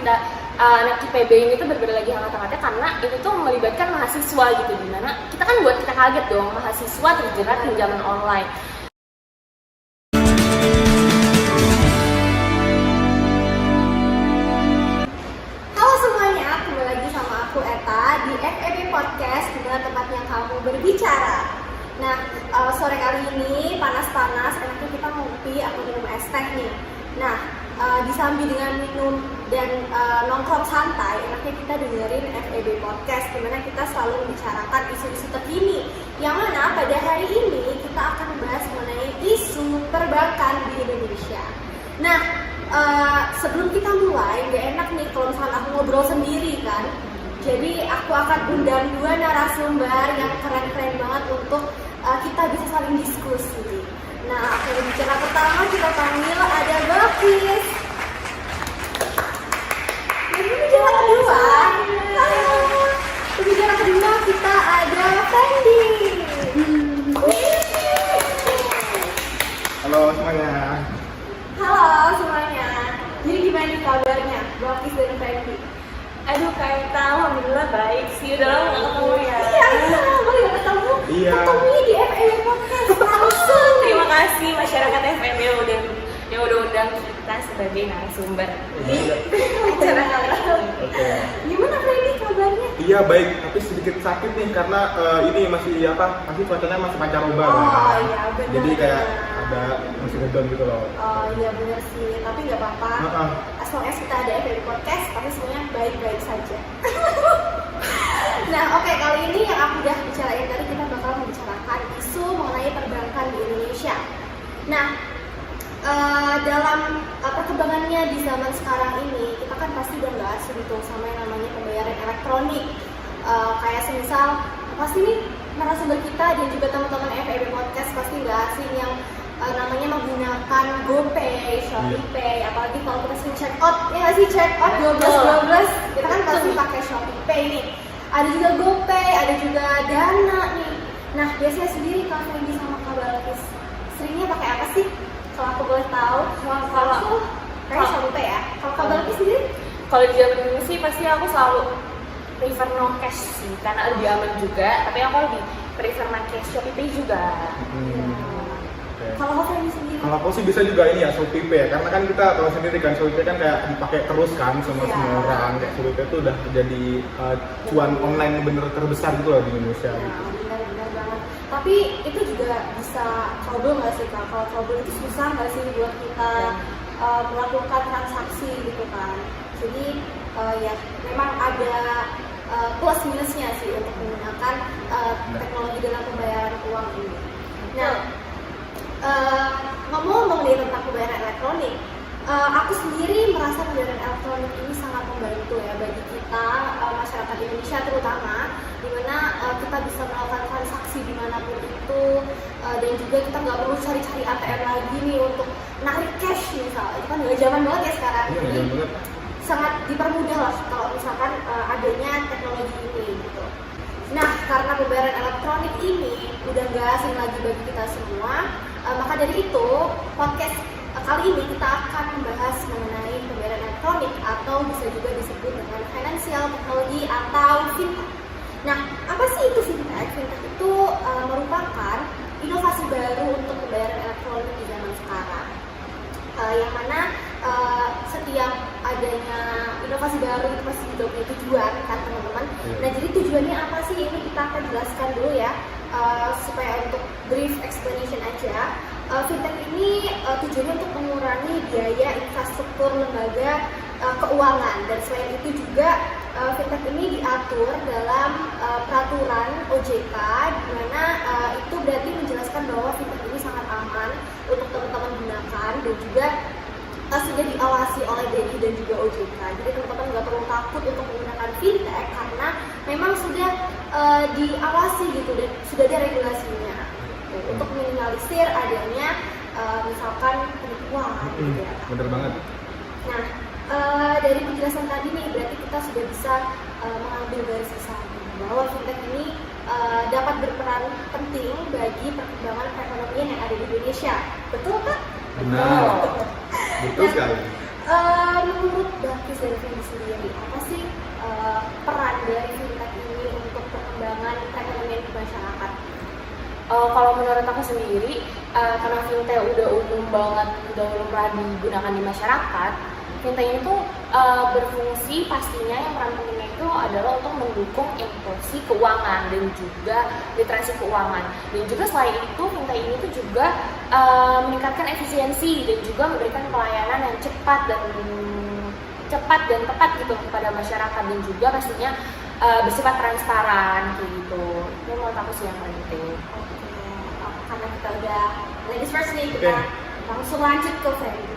kita anak IPB ini tuh berbeda lagi hangat-hangatnya karena itu tuh melibatkan mahasiswa gitu, dimana kita kan buat kita kaget dong, mahasiswa terjerat pinjaman online. Halo semuanya, kembali lagi sama aku Eta di FEB Podcast, di mana tempatnya kamu berbicara. Nah, sore kali ini panas-panas, enaknya kita ngopi atau minum es teh nih. Nah, disambi dengan minum dan nongkrong santai, enaknya kita dengerin FEB Podcast, di mana kita selalu membicarakan isu-isu terkini. Yang mana pada hari ini kita akan membahas mengenai isu perbankan di Indonesia. Nah, sebelum kita mulai, gak enak nih kalau misalnya aku ngobrol sendiri kan. Jadi aku akan undang dua narasumber yang keren-keren banget untuk kita bisa saling diskusi. Nah, pembicara pertama kita panggil ada Balkis. Dan pembicara kedua, pembicara kedua kita ada Fendi. Halo semuanya. Halo semuanya. Jadi gimana nih kabarnya, Balkis dan Fendi? Aduh, kayak alhamdulillah baik sih, udah lama gak ketemu ya. Iya, boleh ketemu. Iya. Ketemunya di FEB Podcast langsung. Terima kasih masyarakat FEB yang udah undang kita sebagai narasumber di acara kali ini. Oke. Gimana Fendi kabarnya? Iya baik, tapi sedikit sakit nih karena ini masih cuacanya masih pancaroba. Oh iya benar. Jadi kayak ada masih ngedon gitu loh. Oh iya benar sih, tapi nggak apa-apa. As long as kita ada FEB Podcast, tapi semuanya baik-baik saja. Nah oke, kali ini yang aku udah bicarain tadi, kita bakal membicarakan isu mengenai perbankan di Indonesia. Nah, dalam perkembangannya di zaman sekarang ini, kita kan pasti udah nggak asing gitu sama yang namanya pembayaran elektronik. Kayak semisal pasti nih narasumber kita dan juga teman-teman FEB Podcast pasti nggak asing yang namanya menggunakan GoPay, ShopeePay, apalagi kalau kita sering check out, ya nggak sih, check out 12 kita kan pasti pakai ShopeePay nih. Ada juga GoPay, ada juga Dana nih. Nah biasanya sendiri Kak Fendi sama Kak Balkis seringnya pakai apa sih? Kalau aku boleh tahu, kalau aku kayak ShopeePay ya. Kalau Kak Balkis sendiri? Kalau di zaman ini sih pasti aku selalu prefer no cash sih, karena lebih aman juga. Tapi aku lebih prefer no cash, ShopeePay juga. Kalau Kak Fendi sendiri? Kalau aku sih bisa juga ini ya ShopeePay ya, karena kan kita tahu sendiri kan ShopeePay kan kayak dipakai terus kan sama semua orang. Kayak ShopeePay itu udah jadi cuan online bener terbesar gitu loh di Indonesia. Ya, Gitu. benar banget. Tapi itu juga bisa trouble nggak sih Kak? Kalau trouble itu susah nggak sih buat kita melakukan transaksi gitu kan? Jadi ya memang ada plus minusnya sih untuk menggunakan teknologi dalam pembayaran uang ini. Nah, ngomong-ngomong nih tentang pembayaran elektronik, aku sendiri merasa pembayaran elektronik ini sangat membantu ya bagi kita masyarakat Indonesia terutama, dimana kita bisa melakukan transaksi dimanapun itu, dan juga kita nggak perlu cari-cari ATM lagi nih untuk narik cash misalnya. Itu kan nggak zaman banget ya sekarang. Iya, Jadi zaman banget. sangat dipermudah lah kalau misalkan adanya teknologi ini gitu. Nah, karena pembayaran elektronik ini udah nggak asing lagi bagi kita semua, maka dari itu podcast kali ini kita akan membahas mengenai pembayaran elektronik atau bisa juga disebut dengan financial technology atau fintech. Nah, apa sih itu fintech? Fintech itu merupakan inovasi baru untuk pembayaran elektronik di zaman sekarang. Yang mana setiap adanya inovasi baru itu pasti juga punya tujuan kan teman-teman. Nah jadi tujuannya apa sih, ini kita akan jelaskan dulu ya, supaya untuk brief explanation aja. Fintech ini tujuannya untuk mengurangi biaya infrastruktur lembaga keuangan, dan selain itu juga fintech ini diatur dalam peraturan OJK, di mana itu berarti menjelaskan bahwa fintech ini sangat aman untuk teman-teman gunakan dan juga sudah diawasi oleh BI dan juga OJK. Jadi teman-teman nggak perlu takut untuk menggunakan fintech karena memang sudah diawasi gitu dan sudah ada regulasinya untuk meminimalisir adanya misalkan penipuan gitu ya. Bener banget. Nah, dari penjelasan tadi nih berarti kita sudah bisa mengambil garis besar bahwa fintech ini dapat berperan penting bagi perkembangan perekonomian yang ada di Indonesia. Betul kan? Benar. Betul sekali. Menurut Bakis dari Fendi sendiri, apa sih peran dari fintech ini untuk perkembangan perekonomian di masyarakat? Kalau menurut aku sendiri, karena fintech udah umum banget, udah lumrah digunakan di masyarakat, fintech ini tuh berfungsi pastinya yang peran pentingnya itu adalah untuk mendukung inklusi keuangan dan juga literasi keuangan. Dan juga selain itu, fintech ini tuh juga meningkatkan efisiensi dan juga memberikan pelayanan yang cepat dan tepat gitu kepada masyarakat, dan juga pastinya bersifat transparan kayak gitu. Itu menurut aku sih yang paling penting. Karena kita udah ladies first nih, kita langsung lanjut ke Fendi.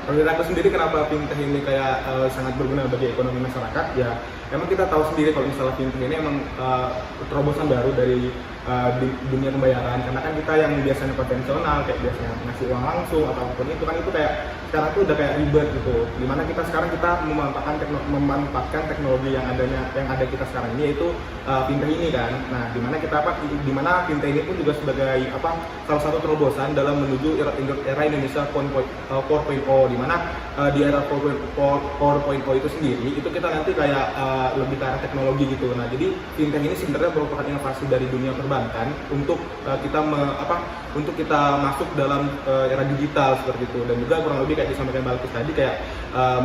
Kalau dari aku sendiri, kenapa fintech ini kayak sangat berguna bagi ekonomi masyarakat, ya emang kita tahu sendiri kalau misalnya fintech ini emang terobosan baru dari dunia pembayaran, karena kan kita yang biasanya konvensional kayak biasanya ngasih uang langsung atau apapun itu kan, itu kayak sekarang tuh udah kayak ribet gitu, dimana sekarang kita memanfaatkan teknologi yang ada kita sekarang ini, yaitu fintech ini kan. Nah, dimana fintech ini pun juga sebagai salah satu terobosan dalam menuju era Indonesia 4.0, dimana di era 4.0 itu sendiri itu kita nanti kayak lebih ke arah teknologi gitu. Nah, jadi fintech ini sebenarnya merupakan inovasi dari dunia perbankan untuk untuk kita masuk dalam era digital seperti itu, dan juga kurang lebih kayak disampaikan Balkis tadi, kayak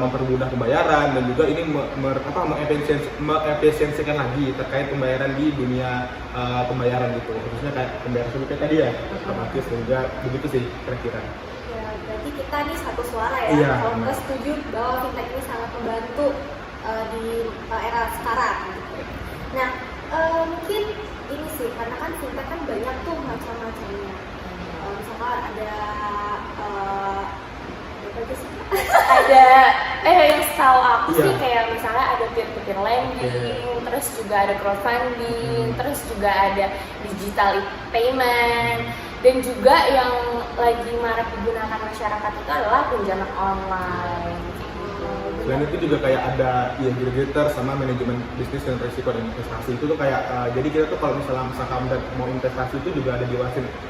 mempermudah pembayaran, dan juga ini mengefisiensikan lagi terkait pembayaran di dunia pembayaran gitu, khususnya kayak pembayaran SPP tadi ya, otomatis, dan juga begitu sih kira-kira. Ya, berarti kita nih satu suara ya, Iya, kalau kita setuju bahwa fintech ini sangat membantu di era sekarang. Nah, mungkin ini sih, karena kan fintech kan banyak tuh macam-macamnya. Misalkan ada apa aja sih? Ada yang setahu aku Iya. sih kayak misalnya ada peer-to-peer lending, terus juga ada crowdfunding, terus juga ada digital payment, dan juga yang lagi marak digunakan masyarakat itu adalah pinjaman online. Selain itu juga kayak ada aggregator sama manajemen bisnis dan risiko dan investasi. Itu tuh kayak jadi kita tuh kalau misalnya mau investasi itu juga ada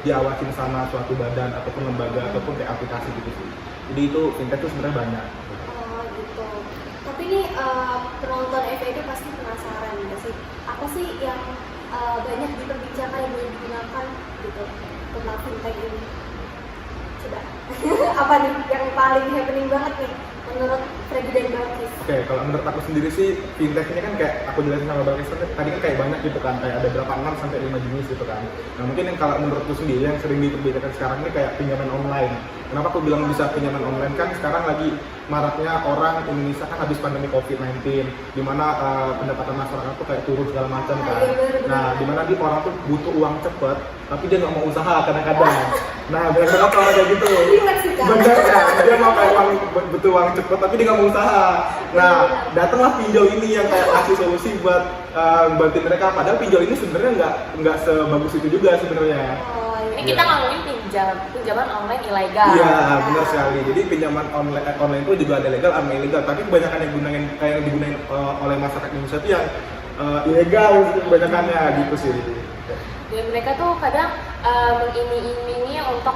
diawasin sama suatu badan ataupun lembaga ataupun kayak aplikasi gitu sih. Jadi itu fintech tuh sebenarnya banyak. Oh gitu. Tapi nih penonton FED pasti penasaran gitu sih. Apa sih yang banyak diperbincangkan yang boleh digunakan gitu tentang fintech ini? Coba. Apa nih yang paling happening banget nih menurut Freddy dan Balkis? Oke, kalau menurut aku sendiri sih fintech ini kan kayak aku jelasin sama Balkis tadi kan kayak banyak gitu kan, kayak ada berapa 6 sampai 5 jenis gitu kan. Nah, mungkin yang kalau menurutku sendiri yang sering diperbincangkan sekarang ini kayak pinjaman online. Kenapa aku bilang bisa pinjaman online? Kan sekarang lagi maraknya orang Indonesia kan habis pandemi COVID-19, di mana pendapatan masyarakat tuh kayak turun segala macam kan. Nah, di mana orang tuh butuh uang cepet, tapi dia nggak mau usaha kadang-kadang. Nah, banyak orang kayak gitu. Bener kan? Dia mau kayak butuh uang cepet, tapi dia nggak mau usaha. Nah, datanglah pinjol ini yang kayak kasih solusi buat bantu mereka. Padahal pinjol ini sebenarnya nggak sebagus itu juga sebenarnya. Ini kita ngomongin pinjaman online ilegal. Iya, benar sekali. Jadi pinjaman online itu juga ada legal sama ilegal. Tapi kebanyakan yang digunain oleh masyarakat Indonesia itu yang ilegal kebanyakannya gitu sih. Dan mereka tuh kadang mengiming-imingi untuk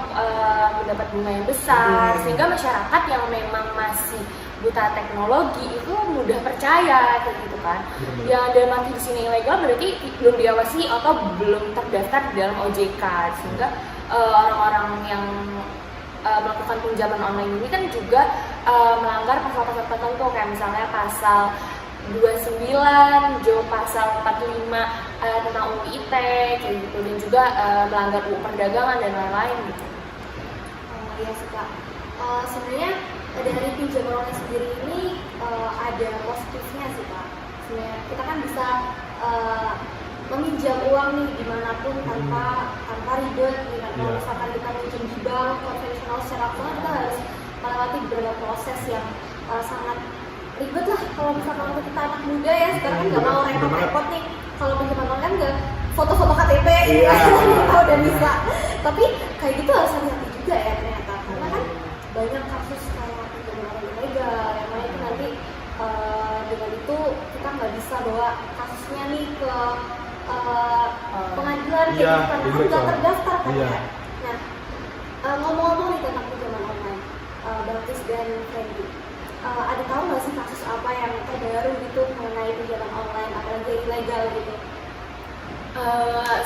mendapat bunga yang besar, sehingga masyarakat yang memang masih buta teknologi itu mudah percaya kayak gitu kan. Yang dalam arti di sini ilegal berarti belum diawasi atau belum terdaftar di dalam OJK, sehingga orang-orang yang melakukan pinjaman online ini kan juga melanggar pasal-pasal tertentu, kayak misalnya pasal 29, pasal 45 tentang UU ITE kayak gitu, dan juga melanggar UU perdagangan dan lain-lain gitu. Iya sih Kak. Sebenarnya dari pinjaman online sendiri ini ada positifnya sih Kak. Sebenarnya kita kan bisa meminjam uang nih dimanapun tanpa ribet. Kalau misalkan kita minjem di bank konvensional secara langsung, kita harus melewati beberapa proses yang sangat ribet lah. Kalau misalkan waktu kita anak muda ya, sekarang kan nggak mau repot-repot nih. Kalau pinjaman online kan nggak foto-foto KTP, kita udah bisa. Tapi kayak gitu harus hati-hati juga ya ternyata, karena kan banyak kasus kayak pinjaman online ilegal yang mana itu nanti dengan itu kita nggak bisa bawa kasusnya nih ke pengadilan kayak gitu, karena kan nggak terdaftar kan ya. Nah, ngomong-ngomong nih tentang pinjaman online, Balkis dan Freddy. Ada tahu nggak sih kasus apa yang terbaru gitu mengenai pinjaman online apalagi ilegal gitu?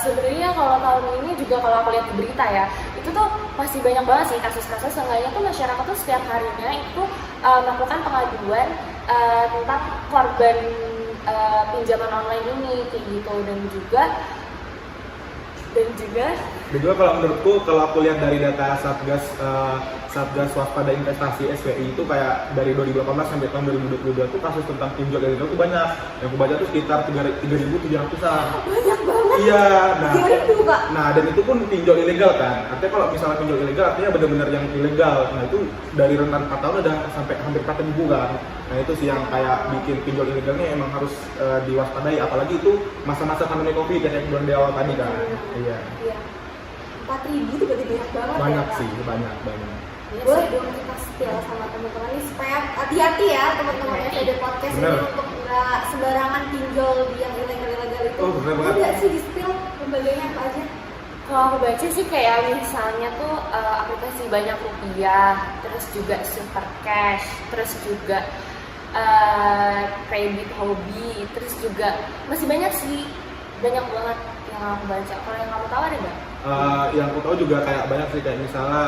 Sebenarnya kalau tahun ini juga kalau aku lihat di berita ya, itu tuh masih banyak banget sih kasus-kasus. Seenggaknya tuh masyarakat tuh setiap harinya itu melakukan pengaduan tentang korban pinjaman online ini kayak gitu. Dan juga kalau menurutku, kalau aku lihat dari data Satgas Waspada Investasi SWI itu kayak dari 2018 sampai tahun 2022 itu kasus tentang pinjol ilegal itu banyak. Yang aku baca tuh sekitar 3.700-an. Banyak banget. Iya, 3.000 Kak. Nah, dan itu pun pinjol ilegal kan. Artinya kalau misalnya pinjol ilegal artinya benar-benar yang ilegal. Nah, itu dari rentan 4 tahun udah sampai hampir 4.000 kan. Nah, itu sih yang kayak bikin pinjol ilegalnya emang harus diwaspadai, apalagi itu masa-masa pandemi Covid ya, kayak bulan di awal tadi kan. Iya. 4.000 itu berarti banyak banget. Banyak ya, sih, Kak? banyak. Boleh dong kita setel sama teman-teman ini supaya hati-hati ya teman-teman yang ada podcast Bener. ini untuk nggak sembarangan pinjol yang ilegal-ilegal itu. Oh, bener banget. Nggak sih di spill lembaganya apa aja? kalau aku baca sih kayak misalnya tuh aplikasi Banyak Rupiah, terus juga Super Cash, terus juga Kredit Hobi, terus juga masih banyak sih, banyak banget yang aku baca. Kalau yang kamu tahu ada nggak? Yang aku tahu juga kayak banyak sih, kayak misalnya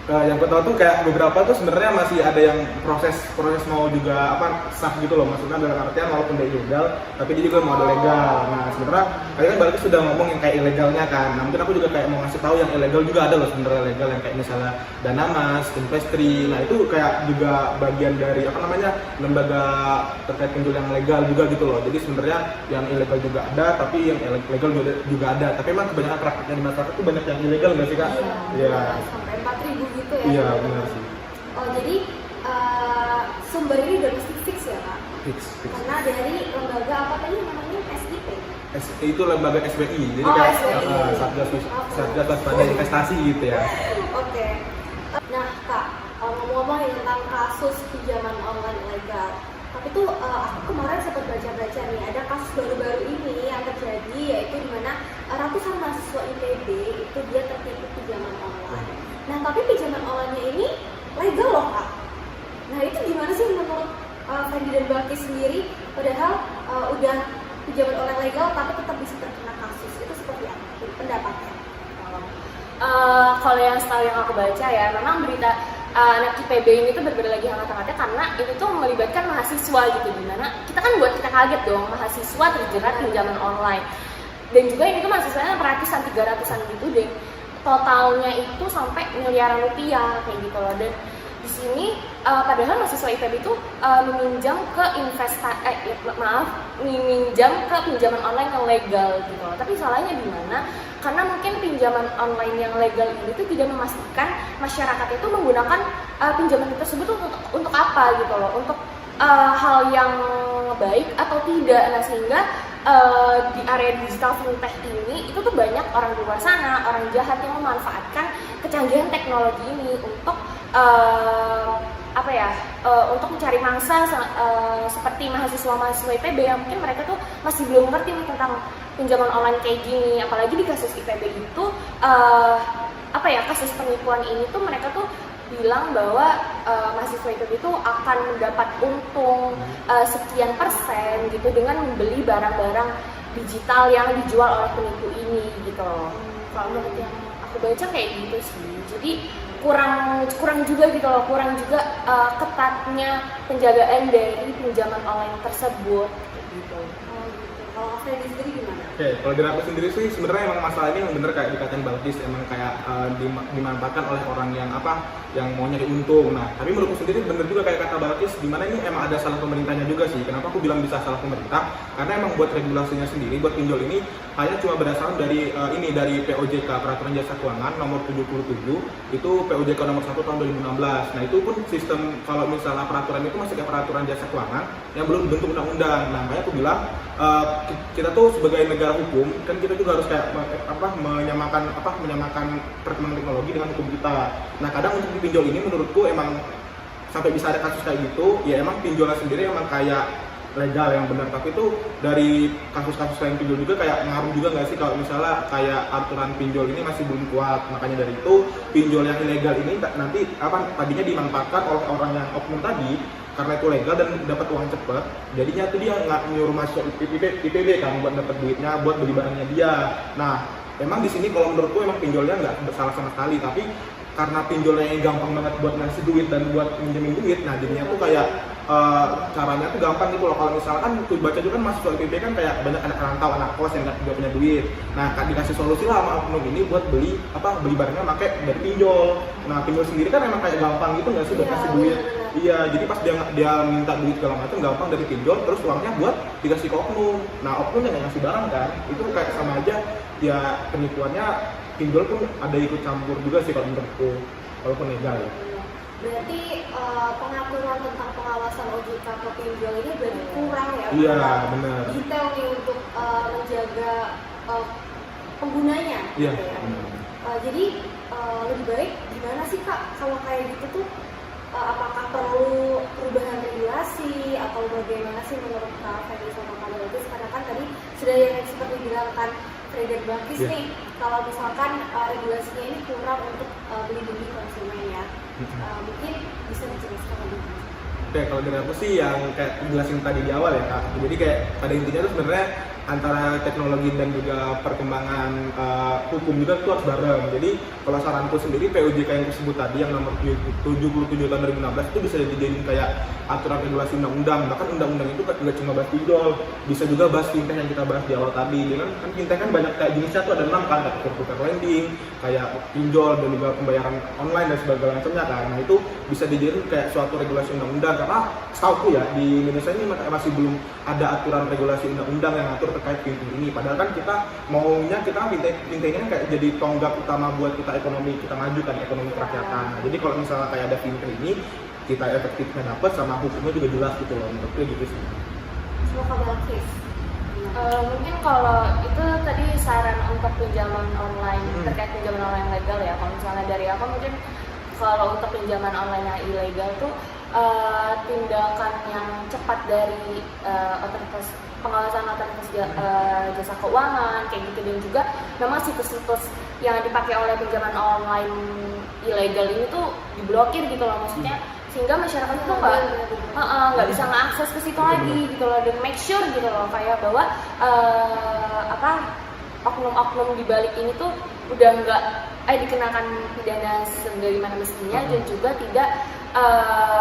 yang aku tahu tuh kayak beberapa tuh sebenarnya masih ada yang proses mau juga sah gitu loh, maksudnya dalam artian walaupun dia ilegal tapi dia juga mau ada legal. Nah sebenarnya kalian kan balik sudah ngomong yang kayak ilegalnya kan, nah mungkin aku juga kayak mau ngasih tahu yang ilegal juga ada loh sebenarnya legal, yang kayak misalnya Danamas, Investri. Nah itu kayak juga bagian dari lembaga terkait pinjol yang legal juga gitu loh. Jadi sebenarnya yang ilegal juga ada, tapi yang legal juga ada. Tapi emang kebanyakan praktiknya di masyarakat tuh banyak yang ilegal nggak sih Kak? Iya. Sampai 4.000 gitu ya. Iya benar sih. Oh jadi sumber ini udah mesti fix ya Kak? Fix. Karena dari lembaga apa tadi namanya SIP? Itu lembaga SBI, jadi Oh, kayak SBI. Satgas Waspada Investasi gitu ya. Oke. Nah Kak, ngomong-ngomong tentang kasus pinjaman online ilegal, tapi tuh aku kemarin sempat baca-baca nih, ada kasus baru-baru ini yang terjadi, yaitu dimana ratusan mahasiswa ITB itu dia tertipu pinjaman online. Nah tapi pinjaman online-nya ini legal loh Kak. Nah itu gimana sih menurut Fendi dan Balkis sendiri, padahal udah pinjaman online legal tapi tetap bisa terkena kasus, itu seperti apa pendapatnya? Kalau yang setahu yang aku baca ya, memang berita anak IPB ini tuh benar-benar lagi hangat-hangatnya karena itu tuh melibatkan mahasiswa gitu, dimana kita kan buat kita kaget dong, mahasiswa terjerat pinjaman online. Dan juga ini tuh mahasiswanya ratusan, 300-an gitu deh, totalnya itu sampai miliaran rupiah kayak gitu loh. Dan di sini padahal mahasiswa IPB itu meminjam ke meminjam ke pinjaman online yang legal gitu loh. Tapi salahnya di mana? Karena mungkin pinjaman online yang legal ini tuh tidak memastikan masyarakat itu menggunakan pinjaman tersebut untuk apa gitu loh, untuk hal yang baik atau tidak. Nah sehingga di area digital fintech ini itu tuh banyak orang di luar sana, orang jahat yang memanfaatkan kecanggihan teknologi ini untuk untuk mencari mangsa seperti mahasiswa IPB yang mungkin mereka tuh masih belum ngerti tentang pinjaman online kayak gini. Apalagi di kasus IPB itu kasus penipuan ini tuh mereka tuh bilang bahwa mahasiswa IPB itu akan mendapat untung sekian persen gitu dengan membeli barang-barang digital yang dijual oleh penipu ini gitu loh. Kalau menurut yang aku baca kayak gitu sih. Jadi kurang juga gitu loh, kurang juga ketatnya penjagaan dari pinjaman online tersebut gitu. Kalau Freddy sendiri gimana? Oke, kalau dari aku sendiri sih sebenarnya emang masalah ini yang bener kayak dikatain Balkis, emang kayak dimanfaatkan oleh orang yang mau nyari untung. Nah, tapi menurutku sendiri bener juga kayak kata Balkis, dimana ini emang ada salah pemerintahnya juga sih. Kenapa aku bilang bisa salah pemerintah? Karena emang buat regulasinya sendiri, buat pinjol ini hanya cuma berdasarkan dari dari POJK, Peraturan Jasa Keuangan nomor 77, itu POJK nomor 1 tahun 2016. Nah, itu pun sistem kalau misalnya peraturan itu masih kayak Peraturan Jasa Keuangan yang belum dibentuk undang-undang. Nah, makanya aku bilang kita tuh sebagai negara hukum kan kita juga harus kayak menyamakan perkembangan teknologi dengan hukum kita. Nah kadang untuk di pinjol ini menurutku emang sampai bisa ada kasus kayak gitu ya, emang pinjolnya sendiri emang kayak legal yang benar, tapi itu dari kasus-kasus lain pinjol juga kayak ngaruh juga nggak sih kalau misalnya kayak aturan pinjol ini masih belum kuat, makanya dari itu pinjol yang ilegal ini nanti tadinya dimanfaatkan oleh orang yang oknum tadi karena itu legal dan dapat uang cepat, jadinya tuh dia nggak nyuruh masuk IPB kan buat dapat duitnya buat beli barangnya dia. Nah emang di sini kalau menurutku emang pinjolnya nggak bersalah sama sekali, tapi karena pinjolnya yang gampang banget buat ngasih duit dan buat minjemin duit, nah jadinya tuh kayak caranya tuh gampang gitu loh. Kalau misalkan tuh baca juga kan mahasiswa IPB kan kayak banyak anak rantau, anak kos yang nggak punya duit. Nah dikasih solusi lah sama oknum ini buat beli barangnya pakai dari pinjol. Nah pinjol sendiri kan emang kayak gampang gitu nggak sih buat kasih duit. Iya, jadi pas dia minta duit segala macam gampang dari pinjol, terus uangnya buat dikasih ke oknum. Nah oknum yang ngasih barang kan, itu kayak sama aja ya penipuannya. Pinjol pun ada ikut campur juga sih kalau menurutku, walaupun legal ya. Berarti pengaturan tentang pengawasan OJK ke pinjol ini berarti kurang ya? Iya, benar. Detail nih untuk menjaga penggunanya. Iya. Gitu ya. Jadi lebih baik gimana sih Kak kalau kayak gitu tuh? Apakah perlu perubahan regulasi atau bagaimana sih menurut Kak Fendi sama Kak Balkis? Karena kan tadi sudah yang seperti bilang kan Freddy dan Balkis nih, kalau misalkan regulasinya ini kurang untuk melindungi konsumen ya, mungkin bisa dijelaskan lebih. Oke, kalau dari aku sih yang kayak jelasin tadi di awal ya Kak. Jadi kayak pada intinya tuh sebenarnya antara teknologi dan juga perkembangan hukum juga itu harus bareng. Jadi kalau saranku sendiri POJK yang tersebut tadi yang nomor 77 tahun 2016 itu bisa dijadiin kayak aturan regulasi undang-undang. Bahkan undang-undang itu nggak cuma bahas pinjol, bisa juga bahas fintech yang kita bahas di awal tadi. Dengan kan fintech kan banyak kayak jenisnya tuh ada 6 kan, kayak peer-to-peer lending, kayak pinjol dan juga pembayaran online dan sebagainya macamnya kan. Nah itu bisa dijadiin kayak suatu regulasi undang-undang karena setahu ya di Indonesia ini masih belum ada aturan regulasi undang-undang yang atur terkait fintech ini. Padahal kan kita maunya fintech ini kan kayak jadi tonggak utama buat kita ekonomi kita maju kan, ekonomi kerakyatan. Nah, jadi kalau misalnya kayak ada fintech ini kita efektifnya dapat sama hukumnya juga jelas gitu loh, menurutku gitu sih. Semoga Balkis. Mungkin kalau itu tadi saran untuk pinjaman online terkait pinjaman online legal ya. Kalau misalnya dari aku mungkin kalau untuk pinjaman online yang ilegal tuh tindakan yang cepat dari otoritas pengawasan otoritas jasa keuangan kayak gitu, dan juga memang situs-situs yang dipakai oleh pinjaman online ilegal ini tuh diblokir gitu loh, maksudnya sehingga masyarakat itu nggak bisa mengakses ke situ lagi gitu loh, dan make sure gitu loh kayak bahwa oknum-oknum di balik ini tuh udah nggak dikenakan pidana sebagaimana mestinya, dan juga tidak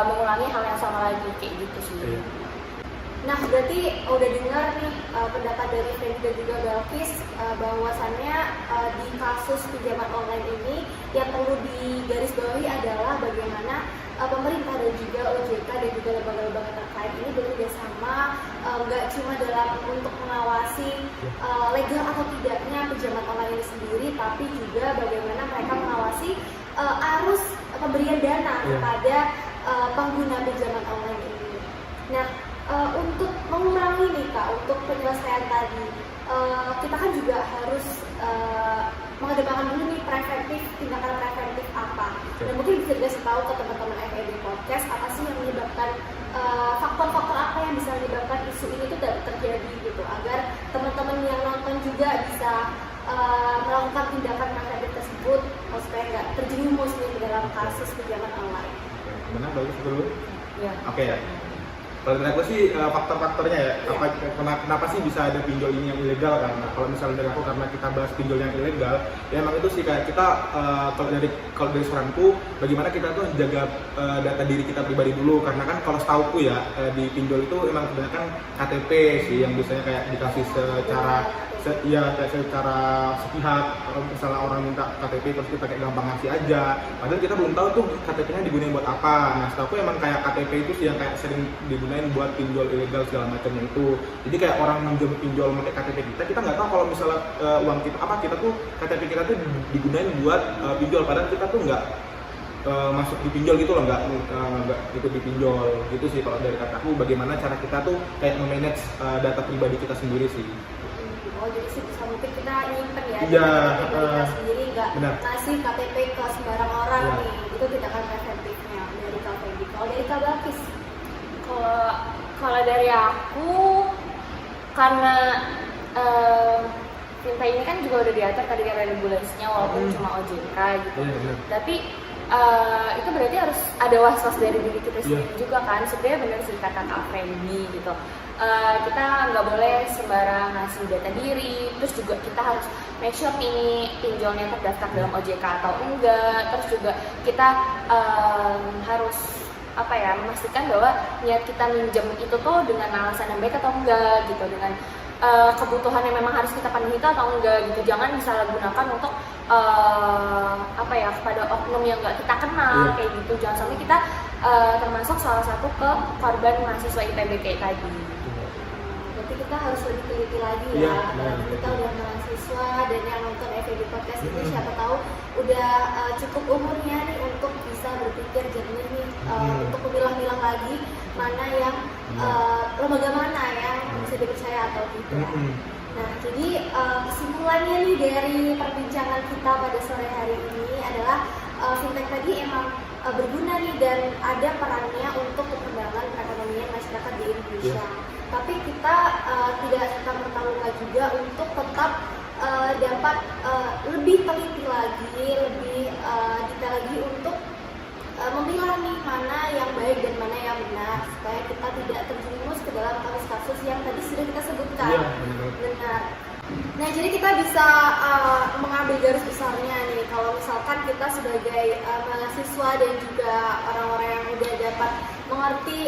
mengulangi hal yang sama lagi kayak gitu sih. Nah, berarti udah dengar nih pendapat dari Fendi dan juga Balkis bahwasannya di kasus pinjaman online ini yang perlu digarisbawahi adalah bagaimana pemerintah dan juga OJK dan juga lembaga-lembaga terkait ini bekerja sama, nggak cuma dalam untuk mengawasi legal atau tidaknya pinjaman online ini sendiri, tapi juga bagaimana mereka mengawasi arus pemberian dana kepada pengguna pinjaman online ini. Nah, untuk mengurangi nih Kak, untuk penyelesaian tadi, kita kan juga harus mengedepankan dulu nih tindakan preventif apa. Dan mungkin bisa dikasih tahu ke teman-teman FED Podcast apa sih yang menyebabkan faktor-faktor apa yang bisa menyebabkan isu ini tuh terjadi gitu, agar teman-teman yang nonton juga bisa melakukan tindakan preventif tersebut supaya nggak terjerumus nih ke dalam kasus pinjaman online. Benar, bagus dulu. Ya. Oke ya. Kalau dari aku sih faktor-faktornya ya, kenapa sih bisa ada pinjol ini yang ilegal kan? Nah, kalau misalnya dari aku karena kita bahas pinjol yang ilegal, ya emang itu sih kayak kita kalau dari saranku, bagaimana kita tuh jaga data diri kita pribadi dulu, karena kan kalau setauku ya di pinjol itu emang kebanyakan KTP sih yang biasanya kayak dikasih secara sepihak. Kalau misalnya orang minta KTP terus kita kayak gampang ngasih aja, padahal kita belum tahu tuh KTP-nya digunain buat apa. Nah setahu aku emang kayak KTP itu sih yang kayak sering digunain buat pinjol ilegal segala macamnya itu. Jadi kayak orang minjem pinjol pakai KTP kita nggak tahu kalau misalnya uang kita tuh KTP kita tuh digunain buat pinjol, padahal kita tuh nggak masuk di pinjol gitu loh, nggak ikut di pinjol gitu sih. Kalau dari kataku, bagaimana cara kita tuh kayak memanage data pribadi kita sendiri sih. Oh, jadi sih bisa mungkin kita nyimpen ya, iya, kita sendiri nggak ngasih KTP ke sembarang orang ya. nih, itu tindakan preventifnya dari Kak Fendi. Kalau dari Kak Balkis? Kalau Kalau dari aku, karena fintech ini kan juga udah diatur tadi kan regulasinya walaupun cuma OJK gitu. Tapi itu berarti harus ada was-was dari diri kita sendiri juga kan. Sebenarnya benar sih kata Kak Fendi gitu. Kita nggak boleh sembarang ngasih data diri. Terus juga kita harus make sure ini pinjolnya terdaftar dalam OJK atau enggak. Terus juga kita harus memastikan bahwa niat kita minjem itu tuh dengan alasan yang baik atau enggak gitu, dengan kebutuhan yang memang harus kita penuhi itu atau enggak gitu. Jangan disalahgunakan untuk kepada oknum yang nggak kita kenal kayak gitu. Jangan sampai kita termasuk salah satu ke korban mahasiswa IPB kayak tadi. Berarti kita harus lebih teliti lagi ya. Kita udah mahasiswa dan yang nonton FED Podcast ini siapa tahu udah cukup umurnya nih untuk bisa berpikir jernih nih untuk memilah-milah lagi mana yang lembaga mana yang bisa dipercaya atau tidak. Nah, jadi kesimpulannya nih dari perbincangan kita pada sore hari ini adalah fintech tadi emang berguna nih dan ada perannya untuk perkembangan perekonomian masyarakat di Indonesia. Tapi kita tidak serta-merta lupa juga untuk tetap dapat lebih teliti lagi, lebih detail lagi untuk memilah nih mana yang baik dan mana yang benar supaya kita tidak terjerumus ke dalam kasus-kasus yang tadi sudah kita sebutkan. Benar. Nah, jadi kita bisa mengambil garis besarnya nih kalau misalkan kita sebagai mahasiswa dan juga orang-orang yang udah dapat mengerti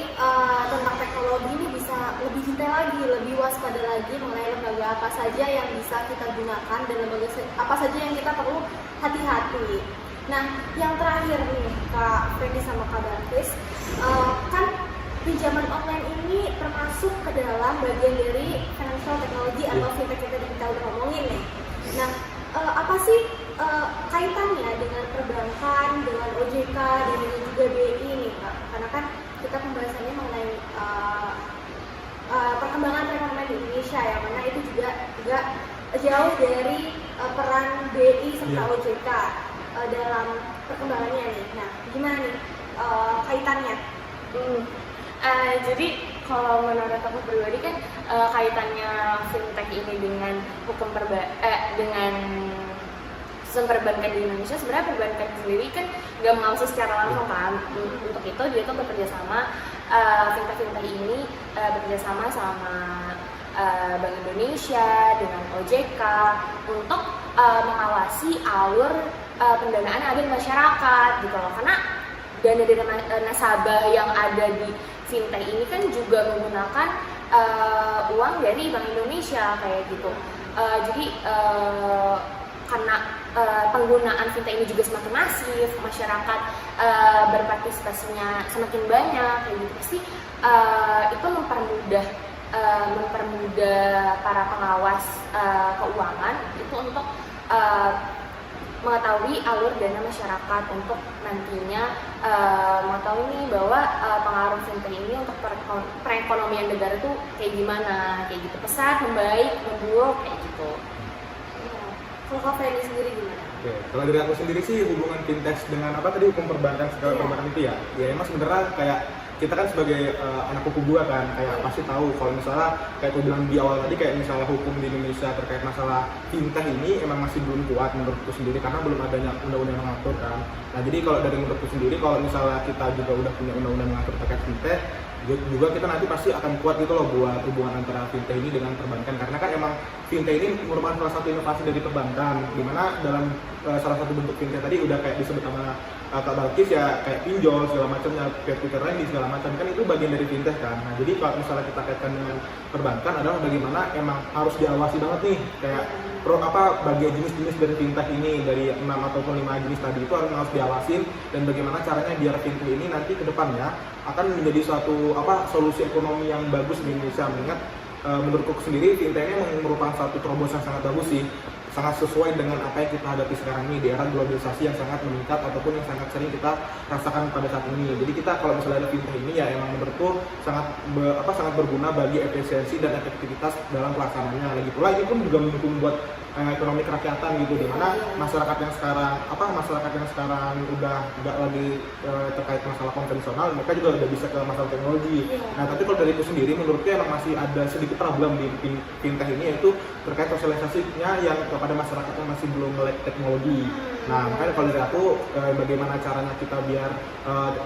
tentang teknologi ini bisa lebih detail lagi, lebih waspada lagi mengenai lembaga apa saja yang bisa kita gunakan dan lembaga apa saja yang kita perlu hati-hati. Nah, yang terakhir nih Kak Fendi sama Kak Barkis, kan pinjaman online ini termasuk ke dalam bagian dari financial technology atau fintech yang tadi kita udah ngomongin nih. Nah, apa sih kaitannya dengan perbankan, dengan OJK, dan dengan juga BI nih Kak? Karena kan kita pembahasannya mengenai perkembangan perekonomian di Indonesia ya, mana itu juga jauh dari peran BI serta OJK dalam perkembangannya nih. Nah, gimana nih kaitannya? Jadi kalau menurut aku pribadi kan kaitannya fintech ini dengan hukum dengan sistem perbankan di Indonesia, sebenarnya perbankan sendiri kan nggak mengawasi secara langsung kan. Untuk itu dia tuh bekerja sama, fintech ini bekerja sama sama Bank Indonesia dengan OJK untuk mengawasi alur pendanaan yang ada di masyarakat gitu loh. Karena dana nasabah yang ada di fintech ini kan juga menggunakan uang dari Bank Indonesia kayak gitu. Jadi karena penggunaan fintech ini juga semakin masif, masyarakat berpartisipasinya semakin banyak kayak gitu, pasti itu mempermudah para pengawas keuangan itu untuk mengetahui alur dana masyarakat untuk nantinya mengetahui nih bahwa pengaruh fintech ini untuk perekonomian negara tuh kayak gimana, kayak gitu, pesat, membaik, memburuk kayak gitu. Kalau Kak Fendi sendiri gimana? Oke, kalau dari aku sendiri sih hubungan fintech dengan apa tadi hukum perbankan segala perbankan itu ya emang sebenarnya kayak kita kan sebagai anak hukum gua kan kayak pasti tahu kalau misalnya kayak aku bilang di awal tadi kayak misalnya hukum di Indonesia terkait masalah fintech ini emang masih belum kuat menurutku sendiri karena belum adanya undang-undang yang mengatur kan. Nah jadi kalau dari menurutku sendiri kalau misalnya kita juga udah punya undang-undang yang mengatur terkait fintech juga kita nanti pasti akan kuat gitu loh buat hubungan antara fintech ini dengan perbankan karena kan emang fintech ini merupakan salah satu inovasi dari perbankan dimana dalam salah satu bentuk fintech tadi udah kayak disebut sama Kak Balkis ya kayak pinjol segala macamnya, peer-to-peer lending segala macam kan itu bagian dari fintech kan. Nah jadi kalau misalnya kita kaitkan dengan perbankan adalah bagaimana emang harus diawasi banget nih kayak bagian jenis-jenis dari fintech ini dari 6 ataupun 5 jenis tadi itu harus diawasin dan bagaimana caranya biar fintech ini nanti ke depannya akan menjadi suatu solusi ekonomi yang bagus di Indonesia. Mengingat menurutku sendiri fintech ini merupakan satu terobosan sangat bagus sih sangat sesuai dengan apa yang kita hadapi sekarang ini di era globalisasi yang sangat meningkat ataupun yang sangat sering kita rasakan pada saat ini. Jadi kita kalau misalnya ada fintech ini ya emang menurutku sangat berguna bagi efisiensi dan efektivitas dalam pelaksanaannya. Lagi pula ini pun juga mendukung buat ekonomi kerakyatan gitu, dimana masyarakat yang sekarang udah nggak lagi terkait masalah konvensional, mereka juga udah bisa ke masalah teknologi. Nah tapi kalau dari itu sendiri menurutku emang masih ada sedikit problem di fintech ini, yaitu terkait sosialisasinya yang kepada masyarakat yang masih belum melek teknologi. Nah makanya kalau dari aku bagaimana caranya kita biar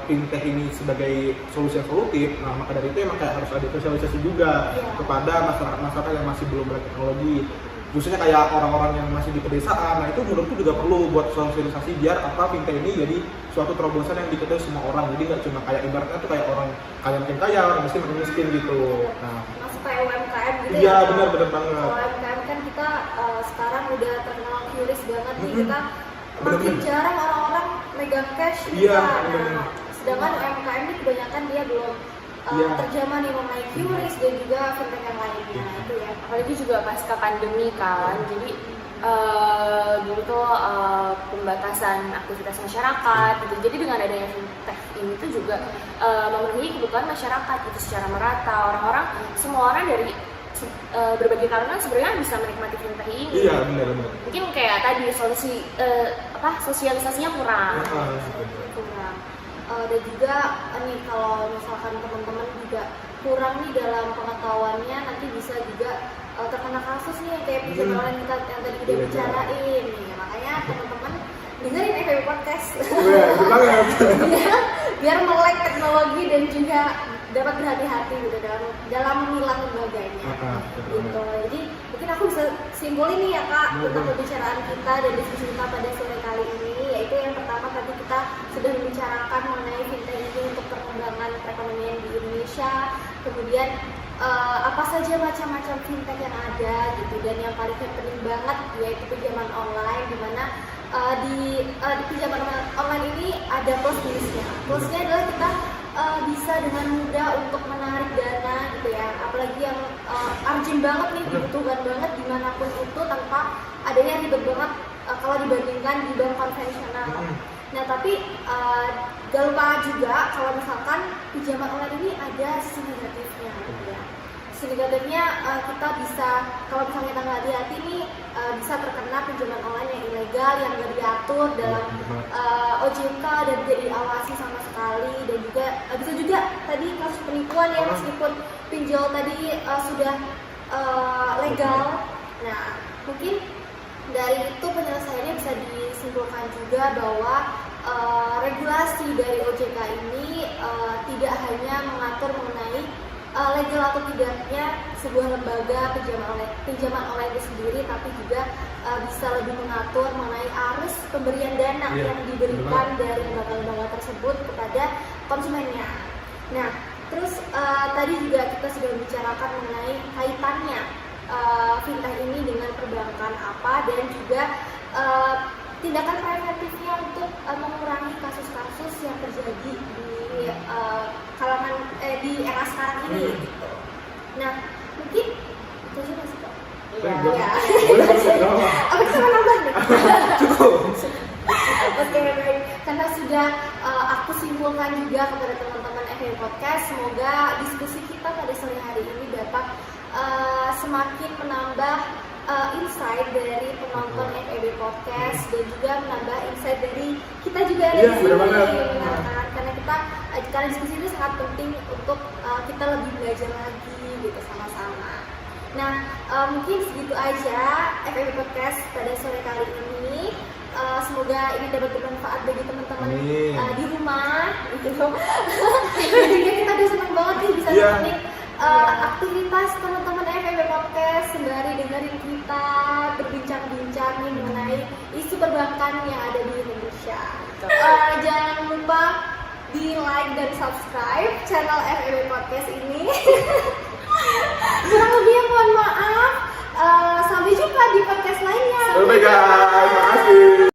fintech ini sebagai solusi yang solutif, nah maka dari itu emang kayak harus ada sosialisasi juga kepada masyarakat yang masih belum melek teknologi. Khususnya kayak orang-orang yang masih di pedesaan, nah itu menurutku juga perlu buat sosialisasi biar fintech ini jadi suatu terobosan yang diketahui semua orang. Jadi nggak cuma kayak ibaratnya tuh kayak orang kaya makin kaya, orang miskin makin miskin gitu. Nah, masuk kayak UMKM gitu iya, ya. benar banget. Kalau UMKM kan kita sekarang udah terkenal curious banget nih, kita makin jarang orang-orang megang cash Iya, nah, sedangkan UMKM ini kebanyakan dia belum terjamah nih mengenai curious dan juga fintech yang lainnya itu ya. Apalagi juga pasca pandemi kan, jadi dulu tuh pembatasan aktivitas masyarakat gitu. Jadi dengan adanya fintech ini tuh juga memenuhi kebutuhan masyarakat itu secara merata. Semua orang dari berbagai kalangan sebenarnya bisa menikmati fintech ini. Iya, benar. Mungkin kayak tadi sosialisasinya kurang. Dan juga nih kalau misalkan teman-teman juga kurang nih dalam pengetahuannya, nanti bisa juga terkena kasus nih kayak pinjaman online kita yang tadi udah bicarain nih. Makanya teman-teman dengerin FEB Podcast biar melek teknologi dan juga dapat berhati-hati gitu dalam memilah lembaganya gitu. Jadi mungkin aku bisa simpulin nih ya Kak tentang pembicaraan kita dan diskusi kita pada sore kali ini, yaitu yang pertama tadi kita sudah membicarakan mengenai fintech ini untuk perkembangan perekonomian di Indonesia, kemudian apa saja macam-macam fintech yang ada gitu, dan yang paling penting banget yaitu pinjaman online, di mana di pinjaman online ini ada plus minusnya. Plusnya adalah kita bisa dengan mudah untuk menarik dana gitu ya, apalagi yang urgent banget nih, dibutuhkan banget dimanapun itu tanpa adanya ribet banget kalau dibandingkan di bank konvensional. Nah tapi gak lupa juga kalau misalkan pinjaman online ini ada sisi negatifnya gitu ya. Sisi negatifnya kita bisa, kalau misalnya kita nggak hati-hati nih, bisa terkena pinjaman online yang ilegal, yang nggak diatur dalam OJK dan tidak diawasi sama sekali, dan juga bisa juga tadi kasus penipuan ya, meskipun pinjol tadi sudah legal. Nah mungkin dari itu penyelesaiannya bisa disimpulkan juga bahwa regulasi dari OJK ini tidak hanya mengatur mengenai legal atau tidaknya sebuah lembaga pinjaman online itu sendiri, tapi juga bisa lebih mengatur mengenai arus pemberian dana yang diberikan dari lembaga-lembaga tersebut kepada konsumennya. Nah, terus tadi juga kita sudah membicarakan mengenai kaitannya fintech ini dengan perbankan apa, dan juga tindakan preventifnya untuk mengurangi kasus-kasus yang terjadi di kalangan di era sekarang ini gitu. Nah mungkin itu aja masih Kak. Iya. Apa kita nambah nih? Oke, baik. Karena sudah aku simpulkan juga kepada teman-teman FEB Podcast, semoga diskusi kita pada sore hari ini dapat semakin menambah insight dari penonton FEB Podcast, dan juga menambah insight dari kita juga di sini. Karena diskusi itu sangat penting untuk kita lebih belajar lagi gitu sama-sama. Nah mungkin segitu aja FEB Podcast pada sore kali ini. Semoga ini dapat bermanfaat bagi teman-teman di rumah gitu. Jadi kita udah senang banget nih bisa nemenin aktivitas teman-teman FEB Podcast sembari dengerin kita berbincang-bincang nih mengenai isu perbankan yang ada di Indonesia. Jangan lupa di like dan subscribe channel FEB Podcast ini. Kurang lebihnya mohon maaf. Sampai jumpa di podcast lainnya. Bye guys.